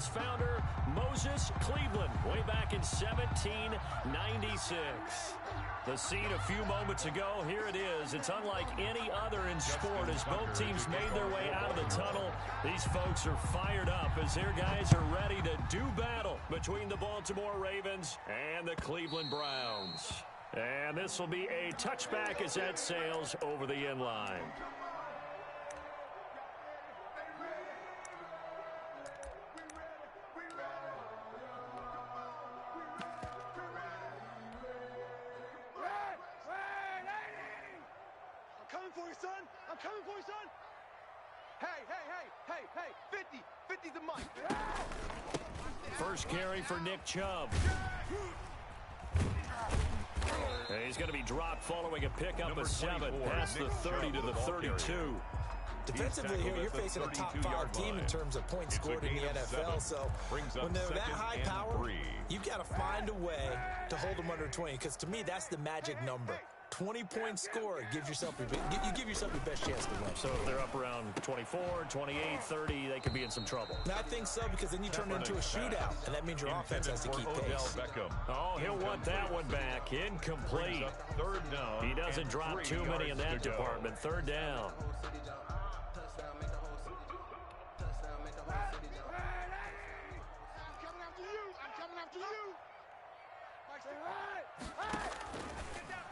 its founder, Moses Cleveland, way back in 1796. The scene a few moments ago, here it is. It's unlike any other in sport as both teams made their way out of the tunnel. These folks are fired up as their guys are ready to do battle between the Baltimore Ravens and the Cleveland Browns. And this will be a touchback as that sails over the end line. I'm coming for you, son. Hey, 50's the mic. First carry for Nick Chubb. He's going to be dropped following a pickup of 7 past the 30 to the 32. Defensively here, you're facing a top 5 team in terms of points scored in the NFL, so when they're that high power, you've got to find a way to hold them under 20, because to me, that's the magic number. 20-point score gives yourself you give yourself your best chance to win. So if they're up around 24, 28, 30, they could be in some trouble. And I think so, because then you turn it into a shootout, and that means your offense has to keep pace. Oh, he'll want that one back. Incomplete. Third down. He doesn't drop too many in that department. Third down.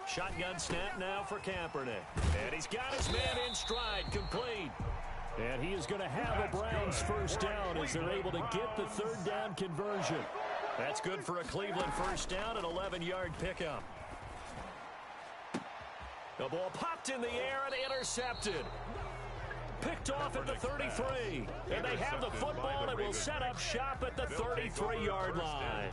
Shotgun snap now for Kaepernick. And he's got his man in stride, complete. And he is going to have a Browns first down as they're able to get the third down conversion. That's good for a Cleveland first down, an 11-yard pickup. The ball popped in the air and intercepted. Picked off at the 33. And they have the football and will set up shop at the 33-yard line.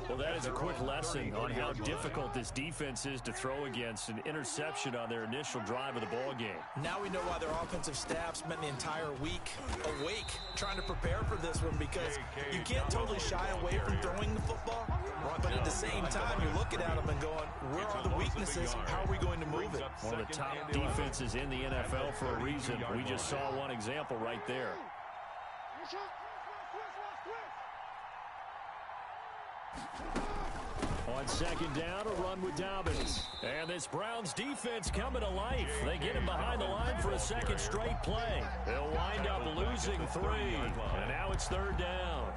Well, that is a quick lesson on how difficult this defense is to throw against. An interception on their initial drive of the ball game. Now we know why their offensive staff spent the entire week awake trying to prepare for this one, because you can't totally shy away from throwing the football, but at the same time you're looking at them and going, where are the weaknesses? How are we going to move it? One of the top defenses in the NFL for a reason. We just saw one example right there. On second down, a run with Dobbins. And this Browns defense coming to life. They get him behind the line for a second straight play. They'll wind up losing 3. And now it's third down.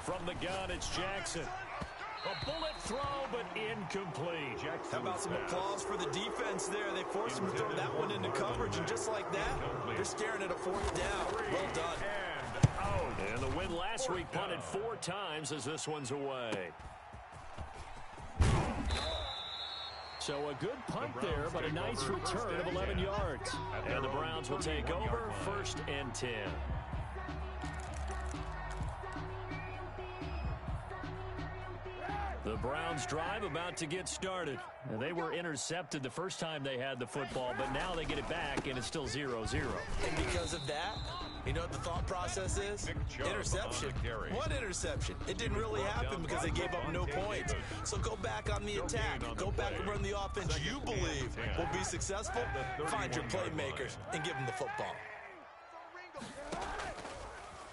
From the gun, it's Jackson. A bullet throw, but incomplete. How about some applause for the defense there? They forced him to throw that one into coverage, and just like that, they're staring at a fourth down. Well done. And the win last week punted 4 times as this one's away. So a good punt there, but a nice return of 11 yards. And the Browns will take over, 1st and 10. The Browns drive about to get started. And they were intercepted the first time they had the football, but now they get it back, and it's still 0-0. And because of that, you know what the thought process is? Interception. What interception? It didn't really happen because they gave up no points. So go back on the attack. Go back and run the offense you believe will be successful. Find your playmakers and give them the football.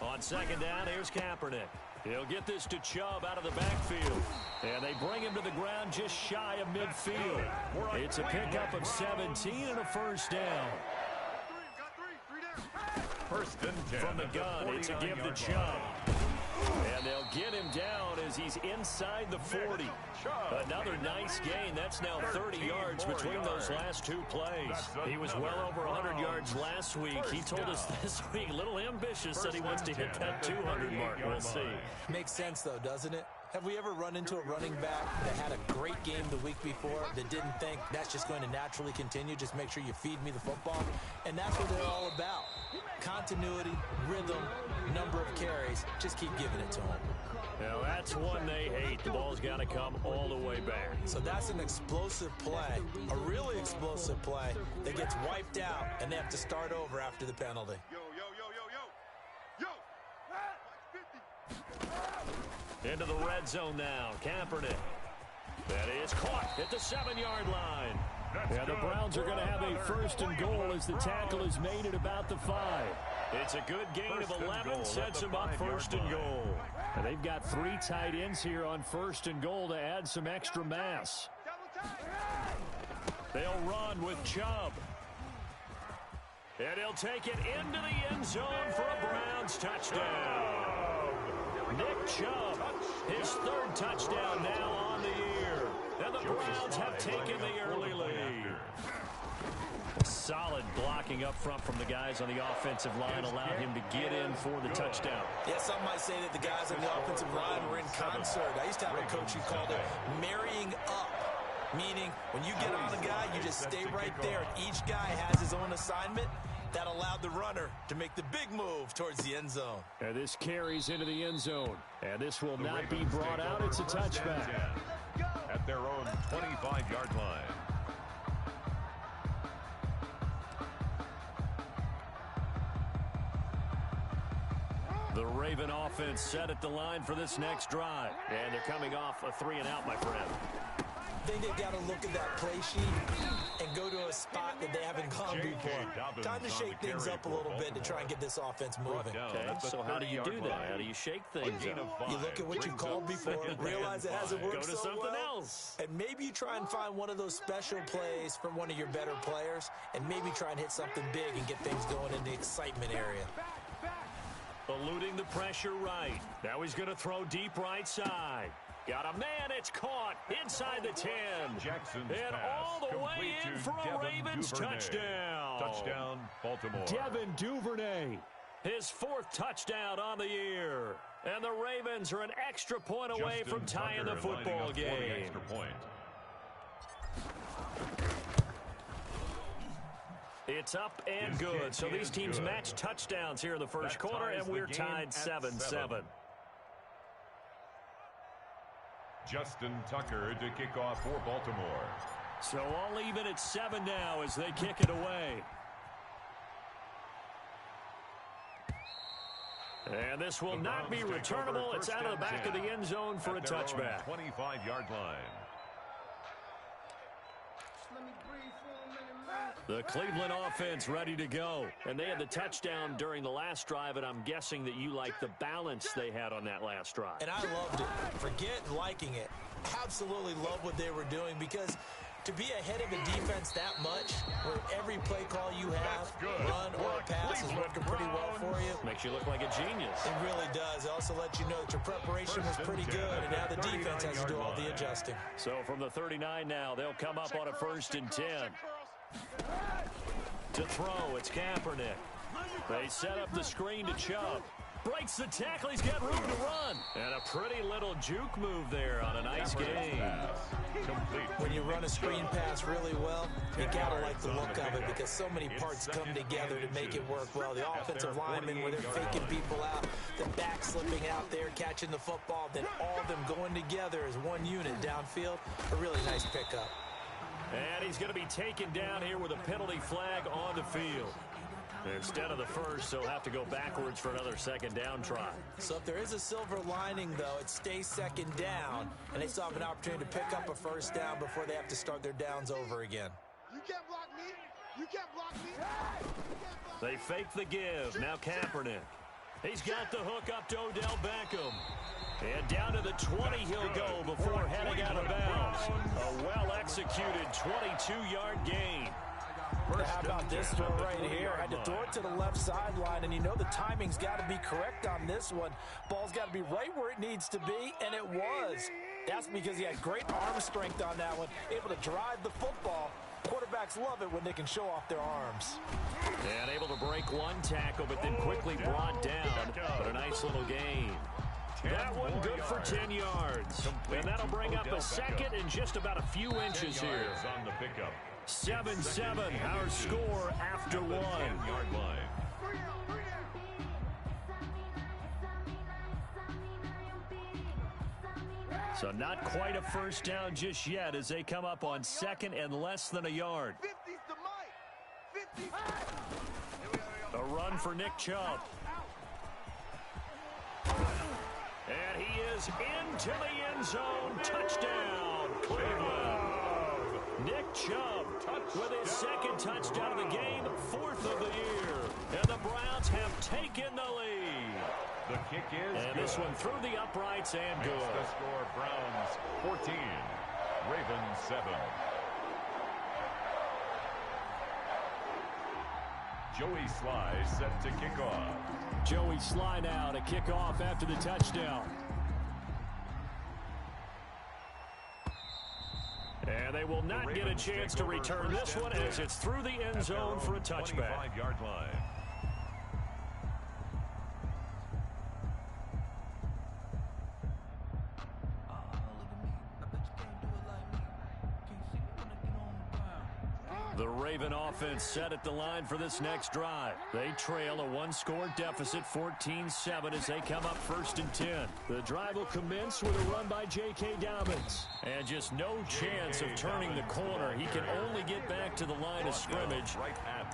On second down, here's Kaepernick. He'll get this to Chubb out of the backfield. And they bring him to the ground just shy of midfield. It's a pickup of 17 and a first down. 1st and 10. From the gun, it's a give to Chubb. And they'll get him down as he's inside the 40. Another nice gain. That's now 30 yards between those last 2 plays. He was well over 100 yards last week. He told us this week, a little ambitious, said he wants to hit that 200 mark. We'll see. Makes sense, though, doesn't it? Have we ever run into a running back that had a great game the week before that didn't think that's just going to naturally continue? Just make sure you feed me the football. And that's what they're all about. Continuity, rhythm, number of carries. Just keep giving it to them. Now that's one they hate. The ball's got to come all the way back. So that's an explosive play, a really explosive play that gets wiped out, and they have to start over after the penalty. Into the red zone now. Kaepernick. That is caught at the 7-yard line. And the Browns are going to have a first and goal as the tackle is made at about the 5. It's a good gain of 11, sets them up first and goal. And they've got 3 tight ends here on first and goal to add some extra mass. They'll run with Chubb. And he'll take it into the end zone for a Browns touchdown. Nick Chubb, his 3rd touchdown now on the year. And the Browns have taken the early lead. Solid blocking up front from the guys on the offensive line allowed him to get in for the touchdown. Yeah, some might say that the guys on the offensive line were in concert. I used to have a coach who called it marrying up, meaning when you get on the guy, you just stay right there. And each guy has his own assignment. That allowed the runner to make the big move towards the end zone. And this carries into the end zone. And this will not be brought out. It's a touchback. At their own 25-yard line. The Raven offense set at the line for this next drive. And they're coming off a 3-and-out, my friend. I think they've got to look at that play sheet and go to a spot that they haven't gone before. Time to shake things up a little bit to try and get this offense moving. Okay, so how do you do that? How do you shake things up? You look at what you've called before, realize it hasn't worked so well. Go to something else. And maybe you try and find one of those special plays from one of your better players, and maybe try and hit something big and get things going in the excitement area. Eluding the pressure right. Now he's going to throw deep right side. Got a man, it's caught inside the 10. Jackson's and all the way in for a Ravens touchdown. Touchdown, Baltimore. Devin Duvernay, his 4th touchdown on the year. And the Ravens are an extra point away from tying the football game. Extra point. It's up and good. So these teams match touchdowns here in the first quarter, and we're tied 7-7. Justin Tucker to kick off for Baltimore. So all even at 7 now as they kick it away. And this will not be returnable. It's out of the back of the end zone for a touchback. 25-yard line. The Cleveland offense ready to go. And they had the touchdown during the last drive, and I'm guessing that you like the balance they had on that last drive. And I loved it. Forget liking it. Absolutely love what they were doing, because to be ahead of a defense that much, where every play call you have, run or pass, is working pretty well for you. Makes you look like a genius. It really does. It also lets you know that your preparation was pretty good, and now the defense has to do all the adjusting. So from the 39 now, they'll come up on a 1st and 10. To throw, it's Kaepernick. They set up the screen to Chubb. Breaks the tackle, he's got room to run. And a pretty little juke move there on a nice game. When you run a screen pass really well, you gotta like the look of it, because so many parts come together to make it work well. The offensive linemen, where they're faking people out, the back slipping out there, catching the football, then all of them going together as one unit downfield. A really nice pickup. And he's going to be taken down here with a penalty flag on the field. Instead of the first, he'll have to go backwards for another 2nd down try. So if there is a silver lining, though, it stays 2nd down, and they still have an opportunity to pick up a 1st down before they have to start their downs over again. You can't block me. You can't block me. They fake the give. Now Kaepernick. He's got the hook up to Odell Beckham. And down to the 20 he'll go before heading out of bounds. A well-executed 22-yard gain. How about this throw right here? Had to throw it to the left sideline, and you know the timing's got to be correct on this one. Ball's got to be right where it needs to be, and it was. That's because he had great arm strength on that one, able to drive the football. Quarterbacks love it when they can show off their arms. And able to break one tackle, but then quickly brought down. But a nice little gain. That one good for 10 yards. And that'll bring up a 2nd and just about a few inches here. 7-7, our score after 1. So not quite a first down just yet as they come up on second and less than a yard. 50's the mic. 50. A run for Nick Chubb. And he is into the end zone. Touchdown, Cleveland. Nick Chubb with his second touchdown of the game, fourth of the year. And the Browns have taken the lead. The kick is and good. This one through the uprights and Makes good. the score Browns 14, Ravens 7. Joey Sly set to kick off. Joey Sly now to kick off after the touchdown. And they will not get a chance to return this one as it's through the end zone for a touchback. 25-yard line. The Raven offense set at the line for this next drive. They trail a one-score deficit, 14-7, as they come up 1st and 10. The drive will commence with a run by J.K. Dobbins. And just no chance of turning the corner. He can only get back to the line of scrimmage.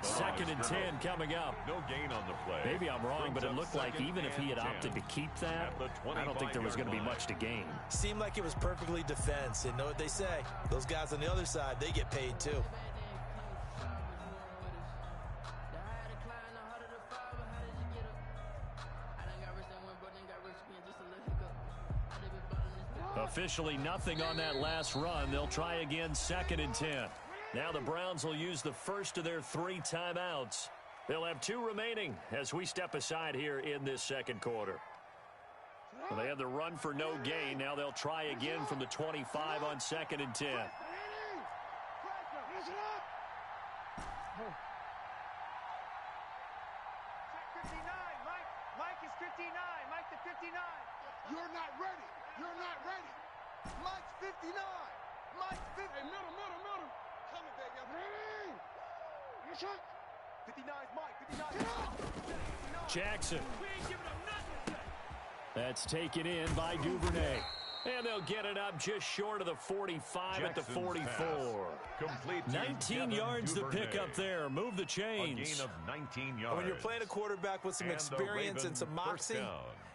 2nd and 10 coming up. No gain on the play. Maybe I'm wrong, but it looked like even if he had opted to keep that, I don't think there was going to be much to gain. Seemed like it was perfectly defense. And know what they say? Those guys on the other side, they get paid too. Officially nothing on that last run. They'll try again 2nd and 10. Now the Browns will use the first of their 3 timeouts. They'll have 2 remaining as we step aside here in this second quarter. Well, they had the run for no gain. Now they'll try again from the 25 on 2nd and 10. Mike is 59. Mike the 59. You're not ready. You're not ready. Mike's 59. Mike's 50. Hey, middle. Coming, baby. Ready. You shot. 59's Mike. 59's Jackson. We ain't giving up nothing. That's taken in by Duvernay. And they'll get it up just short of the 45 at the 44. 19 yards to pick up there. Move the chains. A gain of 19 yards. When you're playing a quarterback with some experience and some moxie,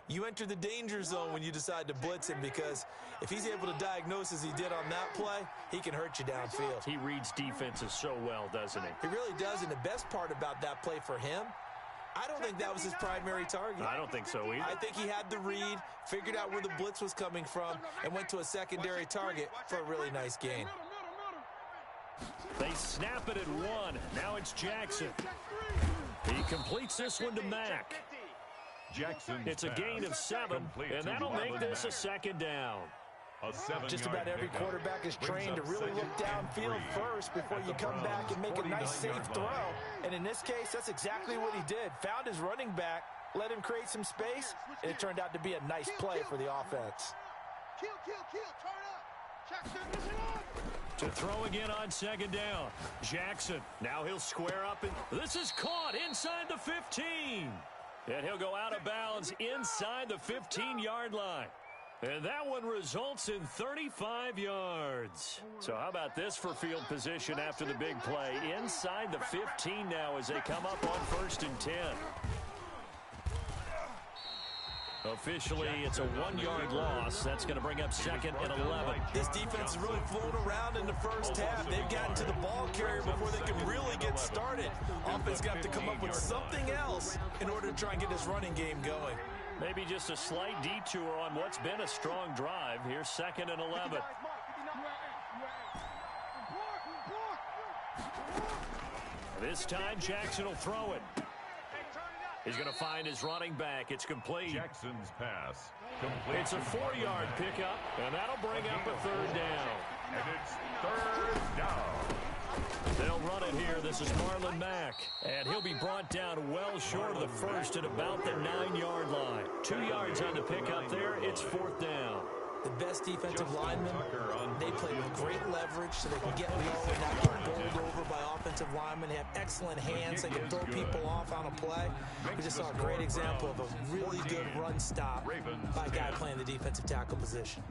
you enter the danger zone when you decide to blitz him, because if he's able to diagnose as he did on that play, he can hurt you downfield. He reads defenses so well, doesn't he? He really does, and the best part about that play for him, I don't think that was his primary target. I don't think so either. I think he had the read, figured out where the blitz was coming from, and went to a secondary target for a really nice gain. They snap it at 1. Now it's Jackson. He completes this one to Mack. It's a gain of 7, and that'll make this a 2nd down. Just about every quarterback is trained to really look downfield first before you come back and make a nice safe throw. And in this case, that's exactly what he did. Found his running back, let him create some space, and it turned out to be a nice play for the offense. Kill. Turn up. Jackson, listen up. To throw again on 2nd down. Jackson. Now he'll square up, and this is caught inside the 15. And he'll go out of bounds inside the 15-yard line. And that one results in 35 yards. So how about this for field position after the big play? Inside the 15 now as they come up on 1st and 10. Officially, it's a 1-yard loss. That's going to bring up 2nd and 11. This defense has really flown around in the first half. They've gotten to the ball carrier before they can really get started. Offense got to come up with something else in order to try and get this running game going. Maybe just a slight detour on what's been a strong drive. Here's 2nd and 11. This time, Jackson will throw it. He's going to find his running back. It's complete. Jackson's pass. Complete. It's a 4-yard pickup, and that'll bring up a 3rd down. And it's 3rd down. They'll run it here. This is Marlon Mack. And he'll be brought down well short of the first at about the 9-yard line. 2 yards on the pickup there. It's 4th down. The best defensive linemen, they play with great leverage so they can get low and not get bowled over by offensive linemen. They have excellent hands. They can throw people off on a play. We just saw a great example of a really good run stop by a guy playing the defensive tackle position.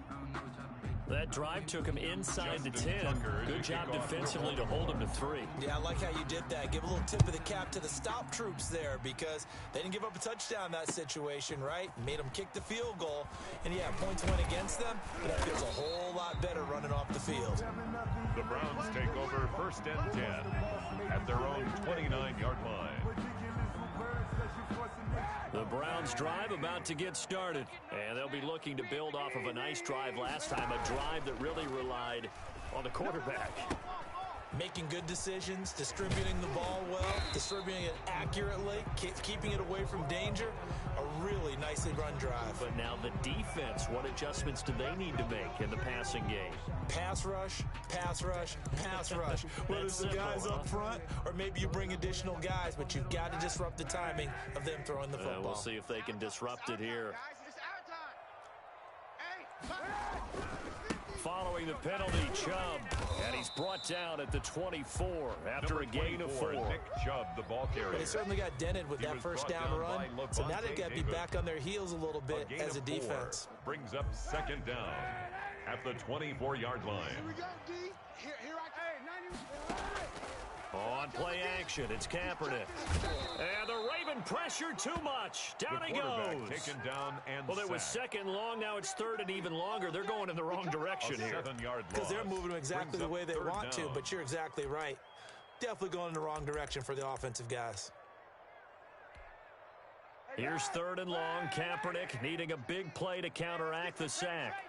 That drive took him inside the 10. Good job defensively to hold him to 3. Yeah, I like how you did that. Give a little tip of the cap to the stop troops there because they didn't give up a touchdown in that situation, right? Made them kick the field goal. And, yeah, points went against them, but that feels a whole lot better running off the field. The Browns take over 1st and 10 at their own 29-yard line. The Browns drive about to get started, and they'll be looking to build off of a nice drive last time, a drive that really relied on the quarterback. Making good decisions, distributing the ball well, distributing it accurately, keeping it away from danger. A really nicely run drive. But now the defense, what adjustments do they need to make in the passing game? Pass rush, pass rush, pass rush. Whether it's the guys up front or maybe you bring additional guys, but you've got to disrupt the timing of them throwing the football. We'll see if they can disrupt it here. Following the penalty, Chubb, and he's brought down at the 24 after a gain of 4. Nick Chubb, the ball carrier. Well, they certainly got dented with that first down run, so now they've got to be back on their heels a little bit as a defense. Brings up 2nd down at the 24-yard line. Here we go, D. Here I come. On play action, it's Kaepernick. And the Raven pressure too much. Down he goes. Taken down and well, it was 2nd long. Now it's 3rd and even longer. They're going in the wrong direction here. 7-yard because they're moving them exactly the way they want to, but you're exactly right. Definitely going in the wrong direction for the offensive guys. Here's 3rd and long. Kaepernick needing a big play to counteract the sack.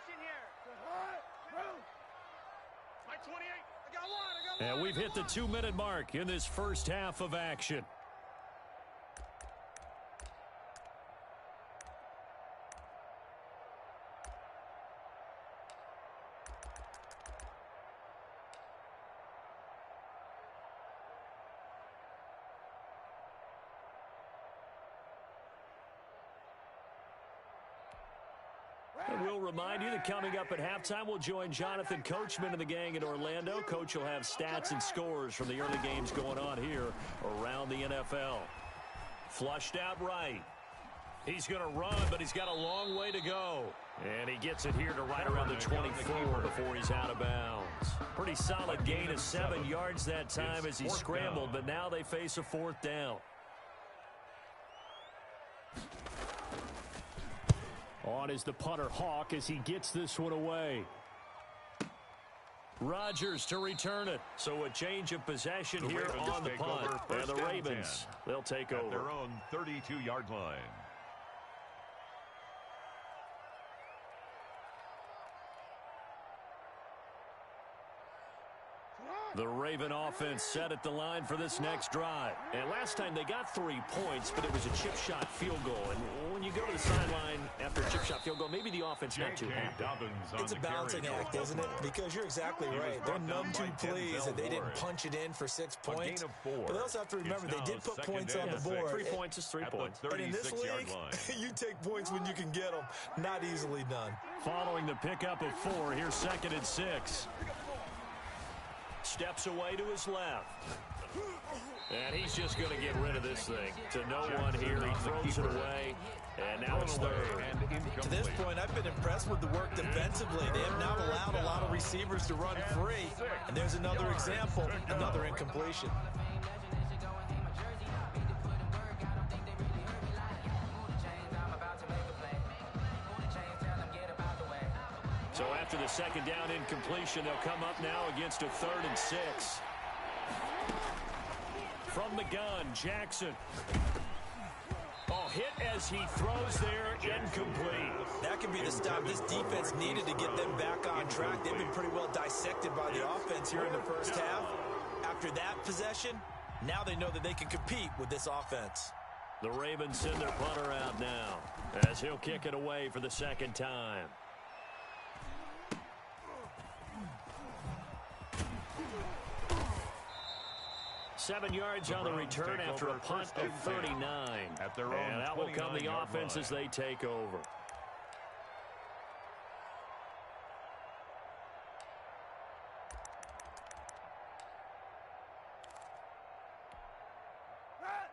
And we've hit the 2-minute mark in this first half of action. And we'll remind you that coming up at halftime, we'll join Jonathan Coachman and the gang in Orlando. Coach will have stats and scores from the early games going on here around the NFL. Flushed out right. He's going to run, but he's got a long way to go. And he gets it here to right around the 24 before he's out of bounds. Pretty solid gain of 7 yards that time as he scrambled, but now they face a 4th down. On is the punter Hawk as he gets this one away. Rodgers to return it. So a change of possession here on the punt. And the Ravens, they'll take over. At their own 32-yard line. The Raven offense set at the line for this next drive. And last time they got 3 points, but it was a chip shot field goal. And when you go to the sideline after a chip shot field goal, maybe the offense not too happy. It's a balancing act, isn't it? Because you're exactly right. They're none too pleased that they didn't punch it in for 6 points. But they also have to remember they did put points on the board. 3 points is 3 points. And in this league, you take points when you can get them. Not easily done. Following the pickup of 4, here's 2nd and 6. Steps away to his left. And he's just going to get rid of this thing. To no one here. He throws it away. And now it's 3rd. To this point, I've been impressed with the work defensively. They have not allowed a lot of receivers to run free. And there's another example, another incompletion. So after the 2nd down incompletion, they'll come up now against a 3rd and 6. From the gun, Jackson. Oh, hit as he throws there, incomplete. That could be the stop this defense needed to get them back on track. They've been pretty well dissected by the offense here in the first half. After that possession, now they know that they can compete with this offense. The Ravens send their punter out now as he'll kick it away for the 2nd time. Seven yards on the return after a punt of 39. And that will come the offense as they take over.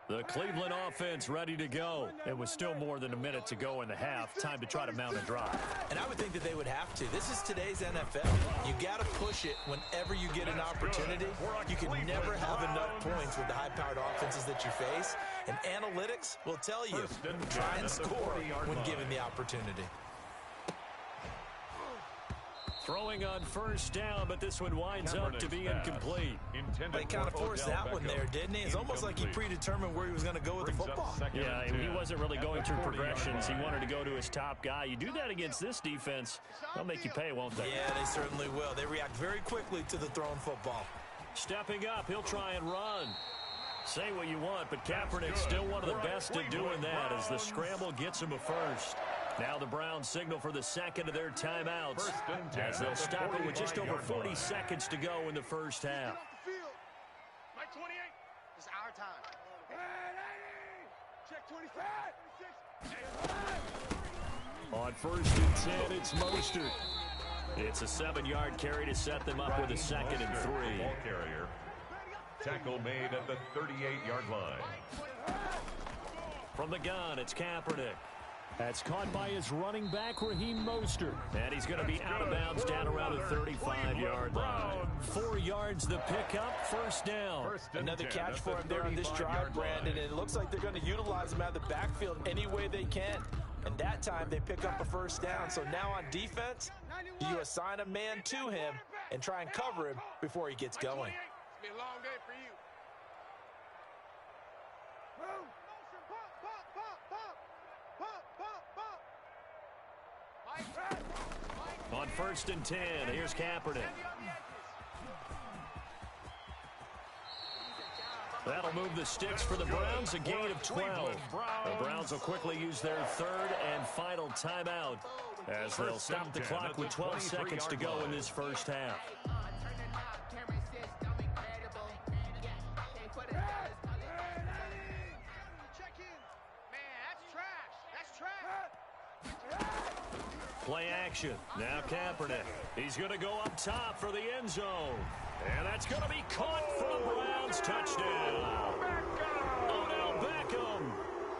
The Cleveland offense ready to go. It was still more than a minute to go in the half. Time to try to mount a drive. And I would think that they would have to. This is today's NFL. You got to push it whenever you get an opportunity. You can never have enough points with the high-powered offenses that you face. And analytics will tell you, try and score when given the opportunity. Throwing on first down, but this one winds up to be incomplete. They kind of forced that one there, didn't he? It's almost like he predetermined where he was going to go with the football. Yeah, he wasn't really going through progressions. He wanted to go to his top guy. You do that against this defense, they'll make you pay, won't they? Yeah, they certainly will. They react very quickly to the thrown football. Stepping up, he'll try and run. Say what you want, but Kaepernick's still one of the best at doing that as the scramble gets him a first. Now the Browns signal for the second of their timeouts as they'll stop it with just over 40 seconds to go in the first half. Mike 28. It's our time. Check 26. On first and 10, it's Mostert. It's a 7-yard carry to set them up with a second and 3. Ball carrier. Tackle made at the 38-yard line. From the gun, it's Kaepernick. That's caught by his running back, Raheem Mostert. And he's going to be out of bounds down around the 35-yard line. 4 yards the pickup, first down. Another catch for him there on this drive, Brandon. And it looks like they're going to utilize him out of the backfield any way they can. And that time they pick up a first down. So now on defense, you assign a man to him and try and cover him before he gets going. It's been a long day for you. Motion, pop. On first and 10, here's Kaepernick. That'll move the sticks for the Browns, a gain of 12. The Browns will quickly use their third and final timeout as they'll stop the clock with 12 seconds to go in this first half. Play action. Now Kaepernick. He's going to go up top for the end zone. And that's going to be caught for a Browns touchdown. Odell Beckham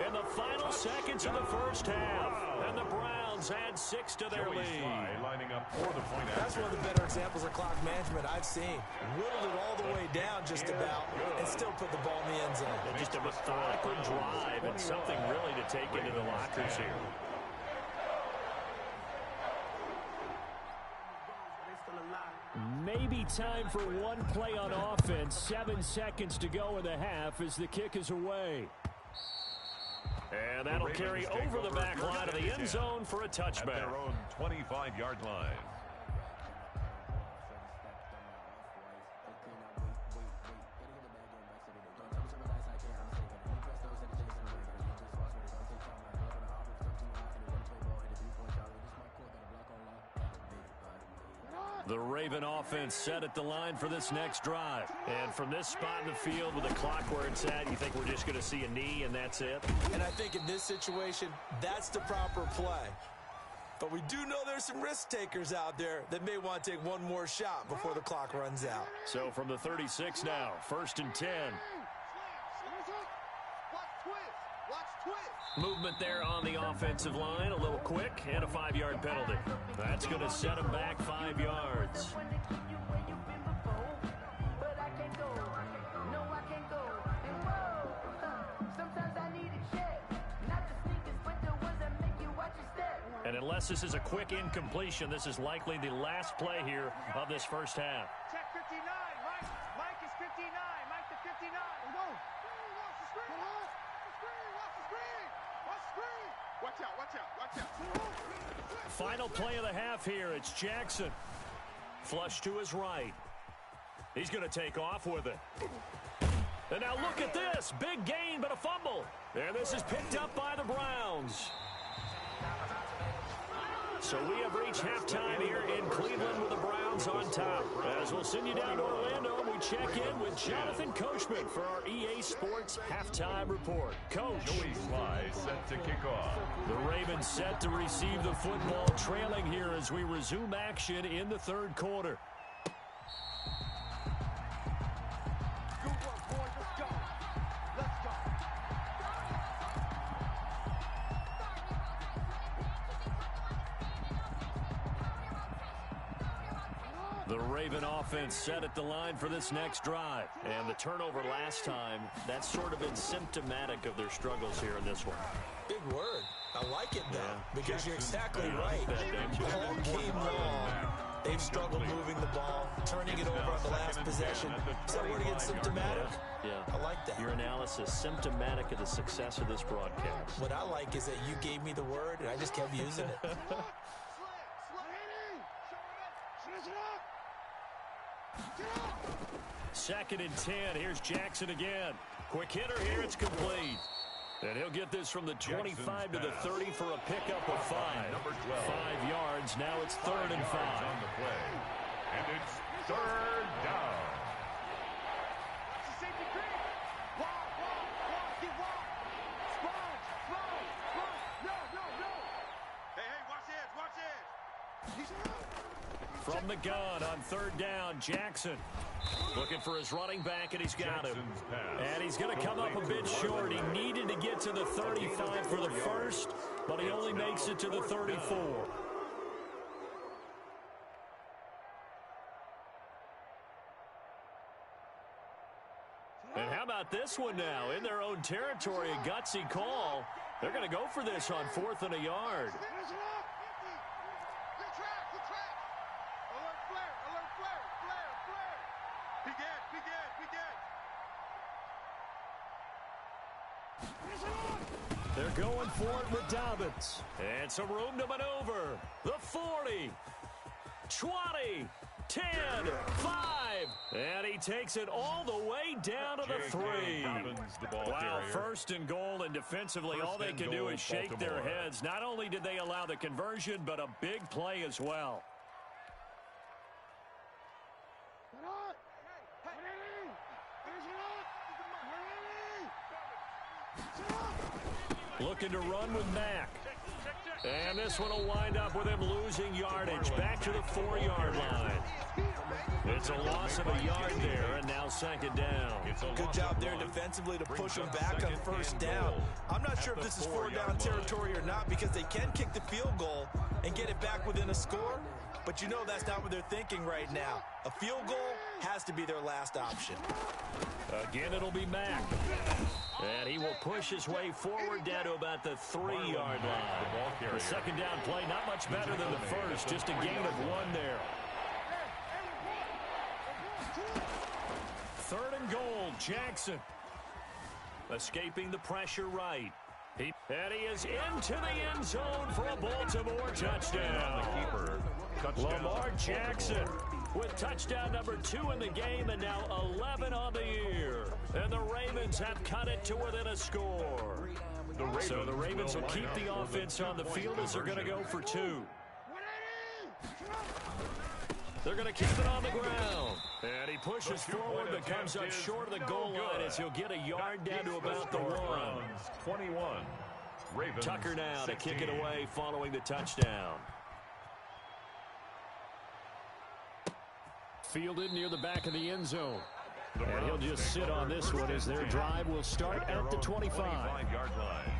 in the final seconds of the first half. And the Browns add 6 to their lead. Lining up for the point. That's one of the better examples of clock management I've seen. Whittled it all the way down just about and still put the ball in the end zone. And just a methodical drive and something really to take into the lockers here. Maybe time for one play on offense. 7 seconds to go in the half as the kick is away. And that'll carry over the back line of the end zone for a touchback. At their own 25-yard line. The Raven offense set at the line for this next drive. And from this spot in the field with the clock where it's at, you think we're just going to see a knee and that's it? And I think in this situation, that's the proper play. But we do know there's some risk takers out there that may want to take one more shot before the clock runs out. So from the 36 now, first and 10. Movement there on the offensive line, a little quick, and a 5-yard penalty. That's going to set him back 5 yards. And unless this is a quick incompletion, this is likely the last play here of this first half. Check 59. Mike is 59. Mike to 59. Go. Watch the screen. Watch out. Final play of the half here. It's Jackson. Flush to his right. He's going to take off with it. And now look at this. Big gain, but a fumble. And this is picked up by the Browns. So we have reached halftime here in Cleveland with the Browns on top. As we'll send you down to Orlando, we check in with Jonathan Coachman for our EA Sports Halftime Report. Coach. Joey Sly set to kick off. The Ravens set to receive the football, trailing here as we resume action in the third quarter. Good work, boys. Let's go. The Raven offense set at the line for this next drive. And the turnover last time, that's sort of been symptomatic of their struggles here in this one. Big word. I like it, though, because you're exactly Yeah, right. that, All game long, they've struggled moving the ball, turning it over on the last possession. Is that word again, symptomatic? Yeah. I like that. Your analysis, symptomatic of the success of this broadcast. What I like is that you gave me the word, and I just kept using it. Second and 10. Here's Jackson again. Quick hitter here. It's complete. And he'll get this from the 25 to the 30 for a pickup of 5. 5 yards. Now it's 3rd and 5. On the play. And it's 3rd down. From the gun on 3rd down, Jackson looking for his running back, and he's got him. And he's going to come up a bit short. He needed to get to the 35 for the first, but he only makes it to the 34. And how about this one now? In their own territory, a gutsy call. They're going to go for this on 4th and a yard. They're going for it with Dobbins. And some room to maneuver. The 40, 20, 10, 5. And he takes it all the way down to the 3. Wow, 1st and goal, and defensively all they can do is shake their heads. Not only did they allow the conversion, but a big play as well. Looking to run with Mack. And this one will wind up with him losing yardage. Back to the 4-yard line. It's a loss of a yard there, and now 2nd down. Good job there defensively to push them back on 1st down. I'm not sure if this is 4-down territory or not, because they can kick the field goal and get it back within a score. But you know that's not what they're thinking right now. A field goal has to be their last option. Again, it'll be Mack. And he will push his way forward down to about the 3-yard line. The 2nd down play, not much better than the first. Just a gain of 1 there. 3rd and goal, Jackson. Escaping the pressure right. And he is into the end zone for a Baltimore touchdown. Lamar Jackson with touchdown number 2 in the game, and now 11 on the year. And the Ravens have cut it to within a score. So the Ravens will keep the offense on the field as they're going to go for 2. They're going to keep it on the ground. And he pushes forward but comes up short of the goal line as he'll get a yard down to about the 1. 21. Ravens, Tucker now 16. to kick it away following the touchdown. Fielded near the back of the end zone. And he'll just sit on this one as their drive will start at the 25-yard line.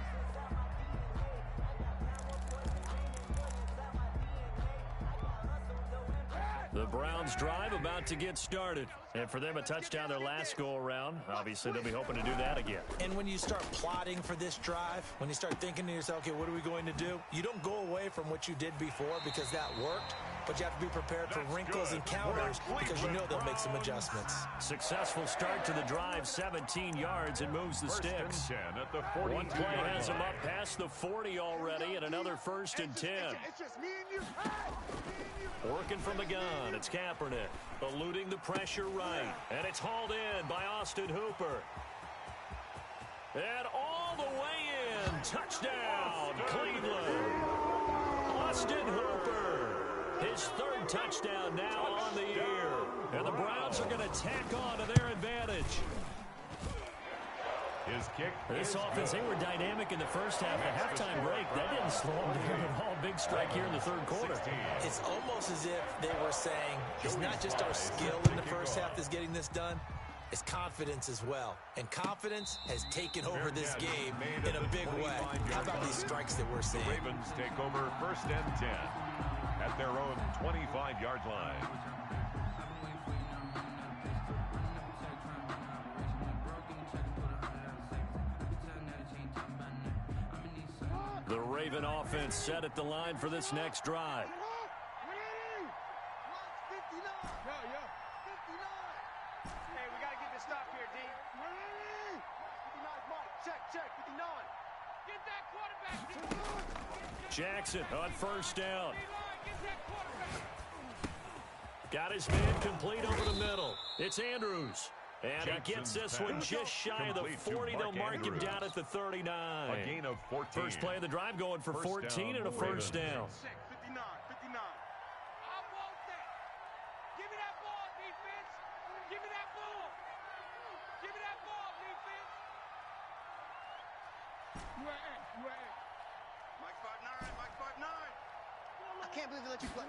The Browns drive about to get started. And for them, a touchdown their last go-around. Obviously, they'll be hoping to do that again. And when you start plotting for this drive, when you start thinking to yourself, okay, what are we going to do? You don't go away from what you did before because that worked. But you have to be prepared for wrinkles and counters because you know they'll make some adjustments. Successful start to the drive, 17 yards, and moves the sticks. One play has him up past the 40 already, and another 1st and 10. Working from the gun, it's Kaepernick, eluding the pressure right, and it's hauled in by Austin Hooper. And all the way in, touchdown, Cleveland. Austin Hooper, his 3rd touchdown now on the year. And the Browns are going to tack on to their advantage. His kick. This offense, they were dynamic in the first half. The halftime break, that didn't slow them down at all. Big strike here in the 3rd quarter. It's almost as if they were saying, it's not just our skill in the first half that's getting this done. It's confidence as well. And confidence has taken over this game in a big way. How about these strikes that we're seeing? The Ravens take over 1st and 10 at their own 25-yard line. The Raven offense set at the line for this next drive. 59. Yeah. 59. Hey, we got to get this stop here, D. 59's Mike. Check. 59. Get that quarterback. Jackson on first down. Got his man complete over the middle. It's Andrews. And he gets this one just shy of the 40. They'll mark him down at the 39. A gain of 14. First play of the drive going for 14 and a first down. 59. I want that. Give me that ball, defense. Give me that ball. Give me that ball, defense. You at? Mike 5'9". I can't believe they let you play.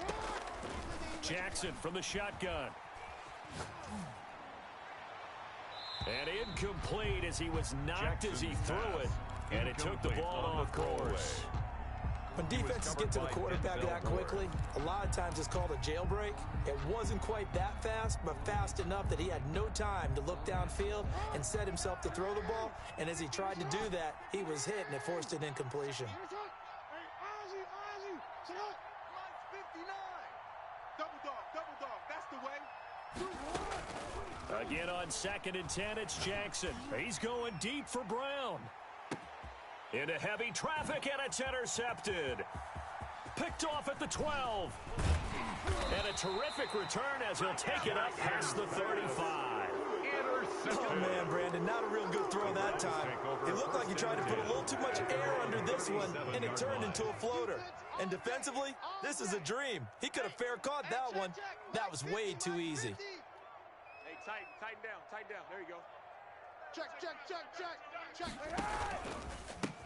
Jackson from the shotgun. And incomplete as he was knocked as he threw it. And it took the ball off course. When defenses get to the quarterback that quickly, a lot of times it's called a jailbreak. It wasn't quite that fast, but fast enough that he had no time to look downfield and set himself to throw the ball. And as he tried to do that, he was hit, and it forced an incompletion. Double dog. That's the way. Again on 2nd and 10, it's Jackson. He's going deep for Brown. Into heavy traffic, and it's intercepted. Picked off at the 12. And a terrific return as he'll take it up past the 35. Oh, man, Brandon, not a real good throw that time. It looked like he tried to put a little too much air under this one, and it turned into a floater. And defensively, this is a dream. He could have fair caught that one. That was way too easy. Hey, tighten down. There you go. Check.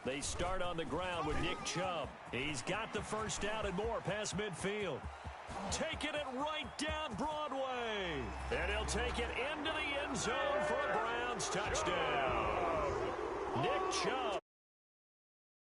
They start on the ground with Nick Chubb. He's got the first down and more past midfield. Taking it right down Broadway. And he'll take it into the end zone for a Browns touchdown. Nick Chubb